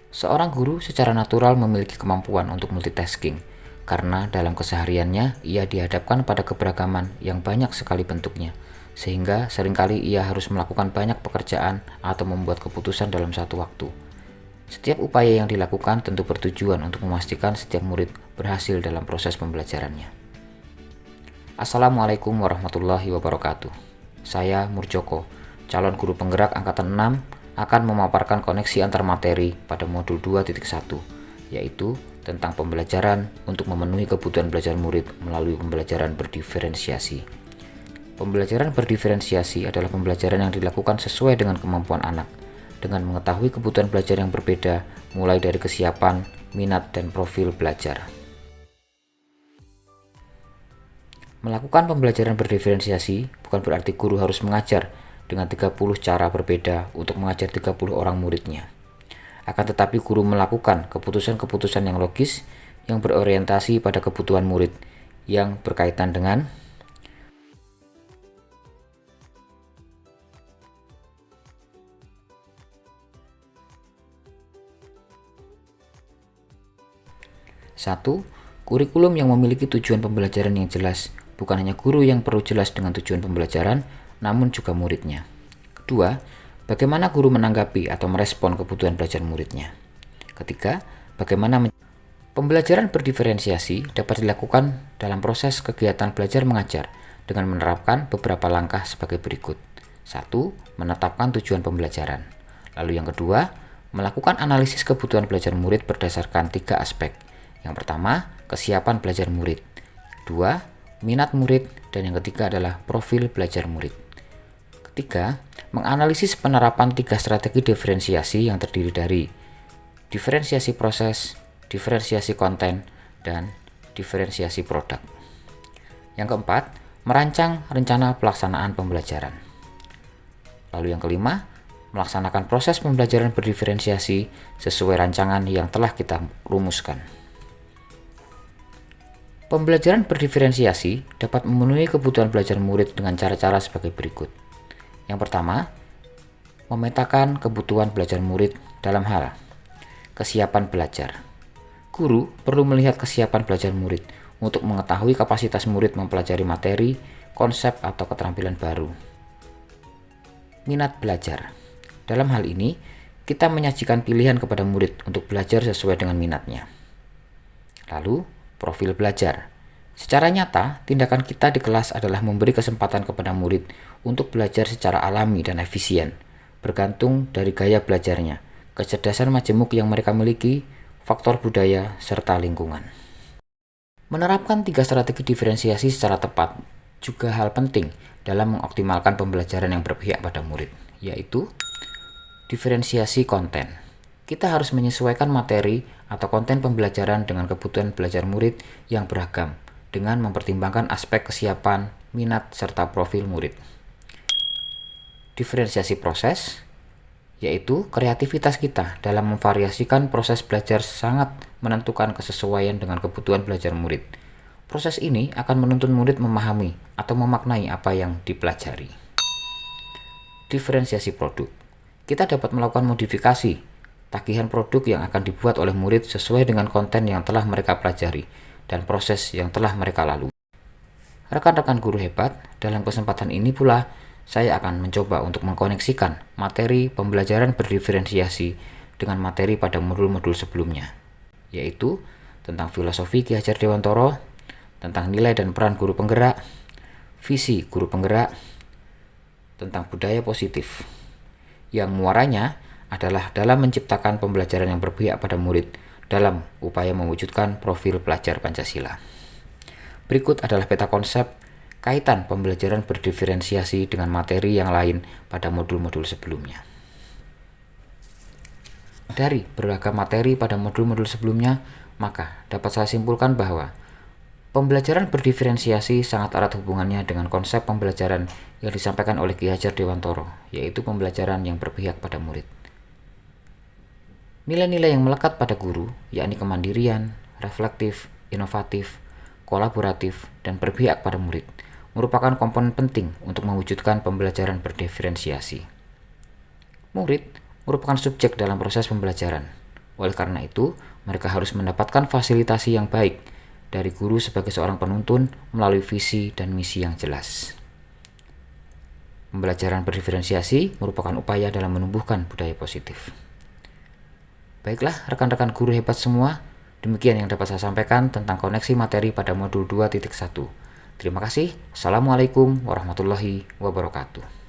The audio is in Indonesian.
Seorang guru secara natural memiliki kemampuan untuk multitasking, karena dalam kesehariannya ia dihadapkan pada keberagaman yang banyak sekali bentuknya, sehingga seringkali ia harus melakukan banyak pekerjaan atau membuat keputusan dalam satu waktu. Setiap upaya yang dilakukan tentu bertujuan untuk memastikan setiap murid berhasil dalam proses pembelajarannya. Assalamualaikum warahmatullahi wabarakatuh. Saya Murjoko, calon guru penggerak angkatan 6, akan memaparkan koneksi antar materi pada modul 2.1, yaitu tentang pembelajaran untuk memenuhi kebutuhan belajar murid melalui pembelajaran berdiferensiasi. Pembelajaran berdiferensiasi adalah pembelajaran yang dilakukan sesuai dengan kemampuan anak, dengan mengetahui kebutuhan belajar yang berbeda, mulai dari kesiapan, minat, dan profil belajar. Melakukan pembelajaran berdiferensiasi bukan berarti guru harus mengajar dengan 30 cara berbeda untuk mengajar 30 orang muridnya. Akan tetapi guru melakukan keputusan-keputusan yang logis yang berorientasi pada kebutuhan murid yang berkaitan dengan satu, kurikulum yang memiliki tujuan pembelajaran yang jelas. Bukan hanya guru yang perlu jelas dengan tujuan pembelajaran, namun juga muridnya. Kedua, bagaimana guru menanggapi atau merespon kebutuhan belajar muridnya. Ketiga, bagaimana pembelajaran berdiferensiasi dapat dilakukan dalam proses kegiatan belajar mengajar dengan menerapkan beberapa langkah sebagai berikut. 1. Menetapkan tujuan pembelajaran. Lalu yang kedua, melakukan analisis kebutuhan belajar murid berdasarkan 3 aspek. Yang pertama, kesiapan belajar murid. 2. Minat murid. Dan yang ketiga adalah profil belajar murid. Ketiga, menganalisis penerapan 3 strategi diferensiasi yang terdiri dari diferensiasi proses, diferensiasi konten, dan diferensiasi produk. Yang keempat, merancang rencana pelaksanaan pembelajaran. Lalu yang kelima, melaksanakan proses pembelajaran berdiferensiasi sesuai rancangan yang telah kita rumuskan. Pembelajaran berdiferensiasi dapat memenuhi kebutuhan belajar murid dengan cara-cara sebagai berikut. Yang pertama, memetakan kebutuhan belajar murid dalam hal kesiapan belajar. Guru perlu melihat kesiapan belajar murid untuk mengetahui kapasitas murid mempelajari materi, konsep, atau keterampilan baru. Minat belajar. Dalam hal ini, kita menyajikan pilihan kepada murid untuk belajar sesuai dengan minatnya. Lalu, profil belajar. Secara nyata, tindakan kita di kelas adalah memberi kesempatan kepada murid untuk belajar secara alami dan efisien, bergantung dari gaya belajarnya, kecerdasan majemuk yang mereka miliki, faktor budaya, serta lingkungan. Menerapkan 3 strategi diferensiasi secara tepat juga hal penting dalam mengoptimalkan pembelajaran yang berpihak pada murid, yaitu diferensiasi konten. Kita harus menyesuaikan materi atau konten pembelajaran dengan kebutuhan belajar murid yang beragam dengan mempertimbangkan aspek kesiapan, minat, serta profil murid. Diferensiasi proses, yaitu kreativitas kita dalam memvariasikan proses belajar sangat menentukan kesesuaian dengan kebutuhan belajar murid. Proses ini akan menuntun murid memahami atau memaknai apa yang dipelajari. Diferensiasi produk. Kita dapat melakukan modifikasi tagihan produk yang akan dibuat oleh murid sesuai dengan konten yang telah mereka pelajari dan proses yang telah mereka lalui. Rekan-rekan guru hebat, dalam kesempatan ini pula saya akan mencoba untuk mengkoneksikan materi pembelajaran berdiferensiasi dengan materi pada modul-modul sebelumnya, yaitu tentang filosofi Ki Hajar Dewantoro, tentang nilai dan peran guru penggerak, visi guru penggerak, tentang budaya positif, yang muaranya adalah dalam menciptakan pembelajaran yang berpihak pada murid dalam upaya mewujudkan profil pelajar Pancasila. Berikut adalah peta konsep kaitan pembelajaran berdiferensiasi dengan materi yang lain pada modul-modul sebelumnya. Dari beragam materi pada modul-modul sebelumnya, maka dapat saya simpulkan bahwa pembelajaran berdiferensiasi sangat erat hubungannya dengan konsep pembelajaran yang disampaikan oleh Ki Hajar Dewantoro, yaitu pembelajaran yang berpihak pada murid. Nilai-nilai yang melekat pada guru, yakni kemandirian, reflektif, inovatif, kolaboratif, dan berpihak pada murid, merupakan komponen penting untuk mewujudkan pembelajaran berdiferensiasi. Murid merupakan subjek dalam proses pembelajaran. Oleh karena itu, mereka harus mendapatkan fasilitasi yang baik dari guru sebagai seorang penuntun melalui visi dan misi yang jelas. Pembelajaran berdiferensiasi merupakan upaya dalam menumbuhkan budaya positif. Baiklah, rekan-rekan guru hebat semua, demikian yang dapat saya sampaikan tentang koneksi materi pada modul 2.1. Terima kasih. Assalamualaikum warahmatullahi wabarakatuh.